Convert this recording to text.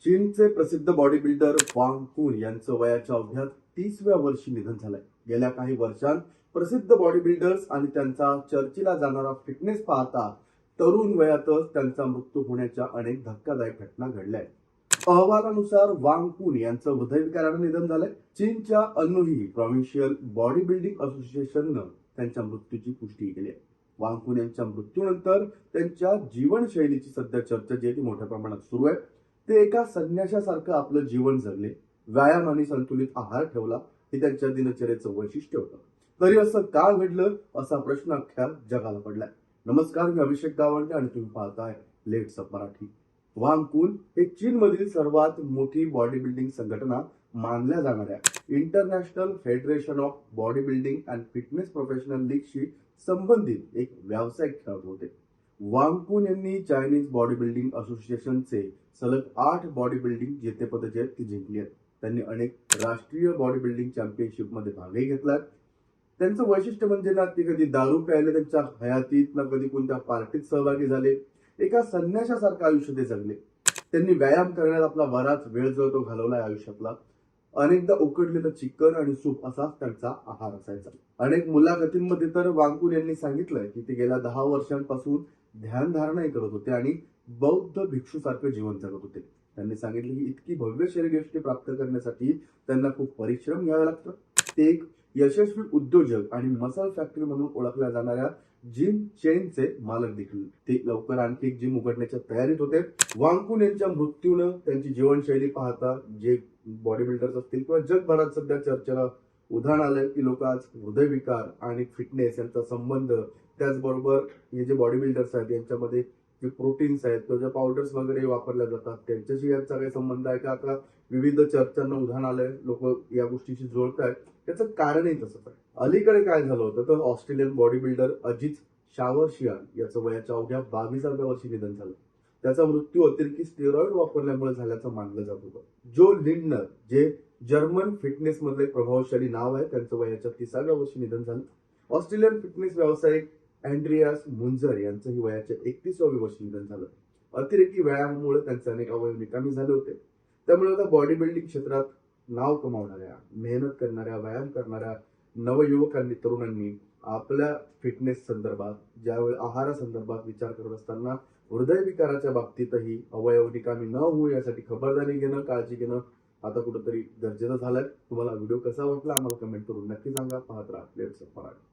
चीनचे प्रसिद्ध body builder वांग कुन यांचं वयाच्या अवघ्या 30व्या वर्षी निधन झालंय. गेल्या काही वर्षांत प्रसिद्ध बॉडी बिल्डर्स आणि त्यांचा चर्चेला जाणारा फिटनेस पाहता तरुण वयातच त्यांचा मृत्यू होण्याच्या अनेक धक्कादायक घटना घडल्या आहेत. अहवालानुसार वांग कुन यांचं हृदयविकारानं निधन झालंय. चीनच्या अन्हुई प्रॉव्हिन्शियल बॉडी बिल्डिंग असोसिएशननं त्यांच्या मृत्यूची पुष्टी केली आहे. वांग कुन यांच्या मृत्यूनंतर त्यांच्या जीवनशैलीची सध्या चर्चा जी आहे ती मोठ्या प्रमाणात सुरू आहे. ते एका संन्याशासारखं आपलं जीवन जगले, व्यायाम आणि संतुलित आहार ठेवला, हे त्यांच्या दिनचर्येचं वैशिष्ट्य होतं. तरी असं का घडलं असा प्रश्न अख्ख्या जगाला पडलाय. नमस्कार, मी अभिषेक गावंडे आणि तुम्ही पाहताय लेट्स अप मराठी. वांग कुन हे चीनमधील सर्वात मोठी बॉडी बिल्डिंग संघटना मानल्या जाणाऱ्या international federation of body building and fitness professional लीगशी संबंधित एक व्यावसायिक खेळाडू होते. वांग कुन यांनी चायनीज बॉडी बिल्डिंग असोसिएशनचे सलग 8 बॉडी बिल्डिंग जेतेपदे जे आहेत ती जिंकली आहेत. त्यांनी अनेक राष्ट्रीय बॉडी बिल्डिंग चॅम्पियनशिप मध्ये भागही घेतलाय. त्यांचं वैशिष्ट्य म्हणजे ना ते कधी दारू प्यायले त्यांच्या हयातीत, ना कधी कोणत्या पार्टीत सहभागी झाले. एका संन्याशासारखं आयुष्य ते जगले. त्यांनी व्यायाम करण्यात आपला बराच वेळ जो तो घालवलाय आयुष्यातला. अनेकदा उकडलेलं चिकन आणि सूप असा त्यांचा आहार असायचा. अनेक मुलाखतींमध्ये तर वांग कुन यांनी सांगितलंय की ते गेल्या 10 वर्षांपासून ध्यानधारणाही करत होते आणि बौद्ध भिक्षूसारखं जीवन जगत होते. त्यांनी सांगितले की इतकी भव्य शरीरयष्टी प्राप्त करण्यासाठी त्यांना खूप परिश्रम घ्यावे लागतात. ते एक यशस्वी उद्योजक आणि मसल फॅक्टरी म्हणून ओळखल्या जाणाऱ्या जिम चेनचे मालक देखील. ते लवकर आणखी एक जिम उघडण्याच्या तयारीत होते. वांग कुन यांच्या मृत्यूनं त्यांची जीवनशैली पाहता जे बॉडी बिल्डर्स असतील किंवा जगभरात सध्या चर्चेला उदाहरण आलंय की लोक आज हृदयविकार आणि फिटनेस यांचा संबंध, त्याचबरोबर हे जे बॉडी बिल्डर्स आहेत यांच्यामध्ये जे प्रोटीन्स आहेत किंवा ज्या पावडर्स वगैरे वापरल्या जातात त्यांच्याशी यांचा काही संबंध आहे का, आता विविध चर्चांना उदाहरण आलंय. लोक या गोष्टीशी जोडतायत. त्याचं कारणही तसंच आहे. अलीकडे काय झालं होतं तर ऑस्ट्रेलियन बॉडी बिल्डर अजित शावरशियान याचं वयाच्या अवघ्या 22व्या वर्षी निधन झालं. त्याचा मृत्यू अतिरेकी स्टेरॉइड वापरल्यामुळे झाल्याचं मानलं जात होतं. जो लिंडनर जे जर्मन फिटनेस मधले प्रभावशाली नाव आहे, त्यांचं वयाच्या 30व्या वर्षी निधन झालं. ऑस्ट्रेलियन फिटनेस व्यावसायिक अँड्रियास मुंझर यांचंही वयाच्या 31व्या वर्षी निधन झालं. अतिरेकी व्यायामामुळे त्यांचे अनेक अवयव निकामी झाले होते. त्यामुळे आता बॉडी बिल्डिंग क्षेत्रात नाव कमावणाऱ्या, मेहनत करणाऱ्या, व्यायाम करणाऱ्या नवयुवकांनी, तरुणांनी आपल्या फिटनेस संदर्भात, ज्यावेळी आहारासंदर्भात विचार करत असताना हृदयविकाराच्या बाबतीतही अवयव निकामी न होऊ यासाठी खबरदारी घेणं, काळजी घेणं आता कुठेतरी गरजेचं झालंय. तुम्हाला व्हिडिओ कसा वाटला आम्हाला कमेंट करून नक्की सांगा. पाहत राहा लेट्स अप मराठी.